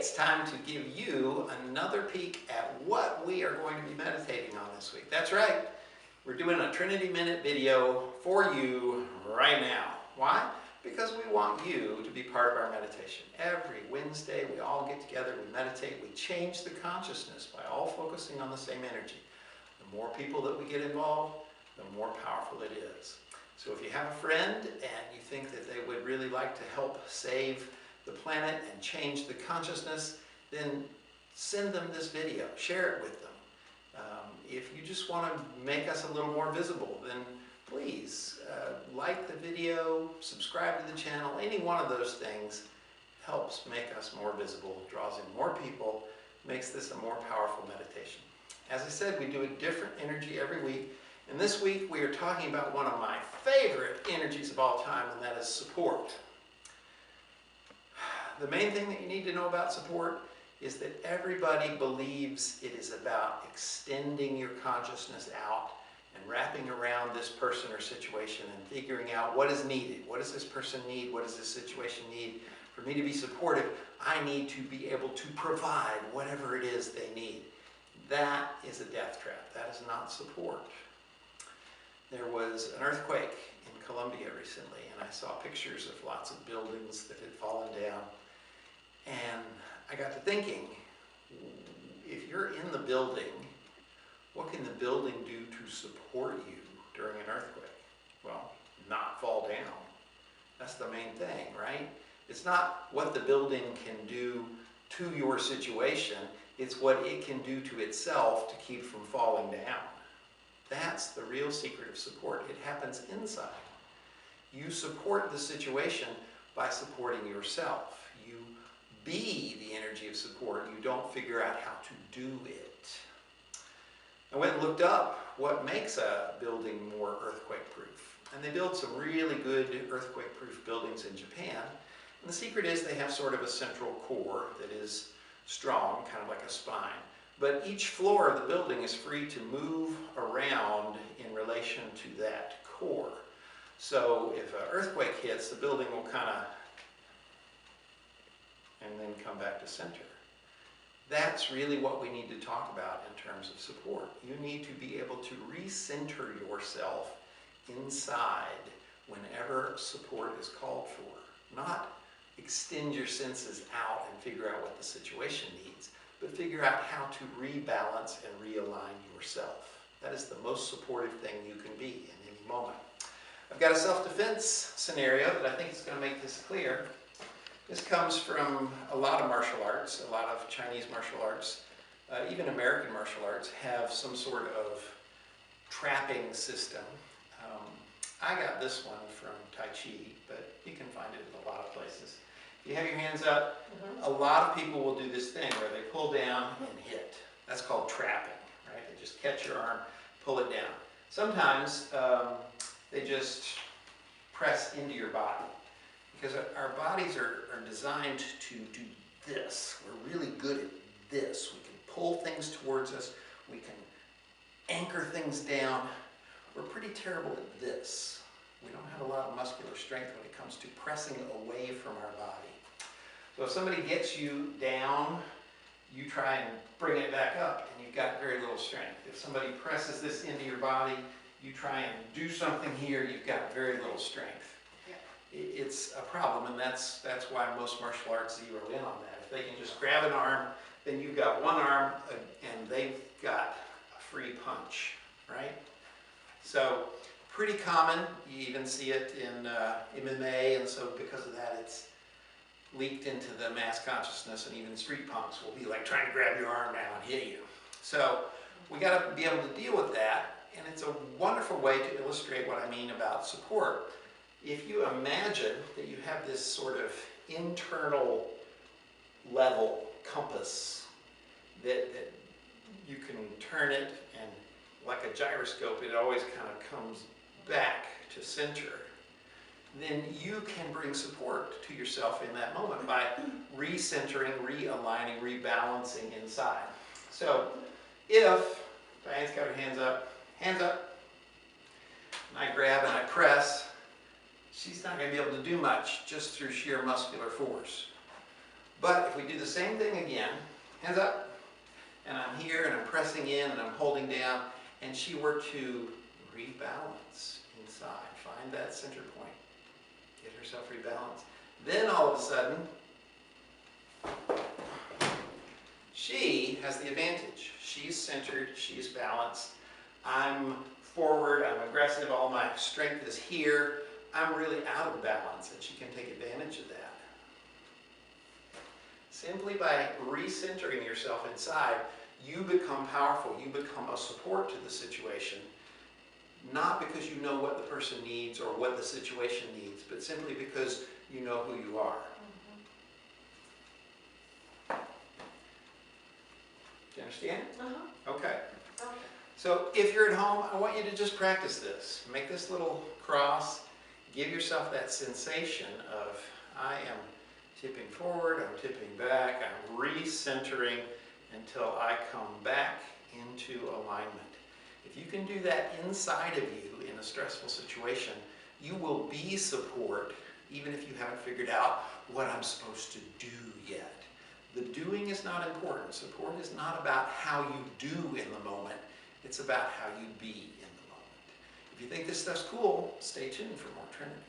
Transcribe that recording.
it's time to give you another peek at what we are going to be meditating on this week. That's right, we're doing a Trinity Minute video for you right now. Why? Because we want you to be part of our meditation. Every Wednesday, we all get together, we meditate, we change the consciousness by all focusing on the same energy. The more people that we get involved, the more powerful it is. So if you have a friend and you think that they would really like to help save the planet and change the consciousness, then send them this video, share it with them. If you just want to make us a little more visible, then please like the video, subscribe to the channel. Any one of those things helps make us more visible, draws in more people, makes this a more powerful meditation. As I said, we do a different energy every week, and this week we are talking about one of my favorite energies of all time, and that is support. The main thing that you need to know about support is that everybody believes it is about extending your consciousness out and wrapping around this person or situation and figuring out what is needed. What does this person need? What does this situation need? For me to be supportive, I need to be able to provide whatever it is they need. That is a death trap. That is not support. There was an earthquake in Colombia recently, and I saw pictures of lots of buildings that had fallen down. And I got to thinking, if you're in the building, what can the building do to support you during an earthquake? Well, not fall down. That's the main thing, right? It's not what the building can do to your situation, it's what it can do to itself to keep from falling down. That's the real secret of support. It happens inside. You support the situation by supporting yourself. You be the energy of support. You don't figure out how to do it. I went and looked up what makes a building more earthquake-proof. And they build some really good earthquake-proof buildings in Japan. And the secret is they have sort of a central core that is strong, kind of like a spine. But each floor of the building is free to move around in relation to that core. So if an earthquake hits, the building will kind of and then come back to center. That's really what we need to talk about in terms of support. You need to be able to recenter yourself inside whenever support is called for. Not extend your senses out and figure out what the situation needs, but figure out how to rebalance and realign yourself. That is the most supportive thing you can be in any moment. I've got a self-defense scenario that I think is going to make this clear. This comes from a lot of martial arts, a lot of Chinese martial arts, even American martial arts have some sort of trapping system. I got this one from Tai Chi, but you can find it in a lot of places. If you have your hands up, a lot of people will do this thing where they pull down and hit. That's called trapping, right? They just catch your arm, pull it down. Sometimes they just press into your body. Because our bodies are designed to do this. We're really good at this. We can pull things towards us. We can anchor things down. We're pretty terrible at this. We don't have a lot of muscular strength when it comes to pressing away from our body. So if somebody gets you down, you try and bring it back up, and you've got very little strength. If somebody presses this into your body, you try and do something here, you've got very little strength. It's a problem, and that's why most martial arts zero in on that. If they can just grab an arm, then you've got one arm, and they've got a free punch, right? So, pretty common. You even see it in MMA, and so because of that, it's leaked into the mass consciousness, and even street punks will be like trying to grab your arm now and hit you. So, we got to be able to deal with that, and it's a wonderful way to illustrate what I mean about support. If you imagine that you have this sort of internal level compass that you can turn it, and like a gyroscope, it always kind of comes back to center, then you can bring support to yourself in that moment by recentering, realigning, rebalancing inside. So if Diane's got her hands up, and I grab and I press, she's not going to be able to do much just through sheer muscular force. But if we do the same thing again, hands up, and I'm here and I'm pressing in and I'm holding down, and she were to rebalance inside, find that center point, get herself rebalanced, then all of a sudden, she has the advantage. She's centered, she's balanced. I'm forward, I'm aggressive, all my strength is here. I'm really out of balance, and she can take advantage of that. Simply by recentering yourself inside, you become powerful. You become a support to the situation, not because you know what the person needs or what the situation needs, but simply because you know who you are. Do you understand? Okay. So if you're at home, I want you to just practice this. Make this little cross. Give yourself that sensation of, I am tipping forward, I'm tipping back, I'm recentering until I come back into alignment. If you can do that inside of you in a stressful situation, you will be support, even if you haven't figured out what I'm supposed to do yet. The doing is not important. Support is not about how you do in the moment. It's about how you be in the moment. If you think this stuff's cool, stay tuned for more Trinity.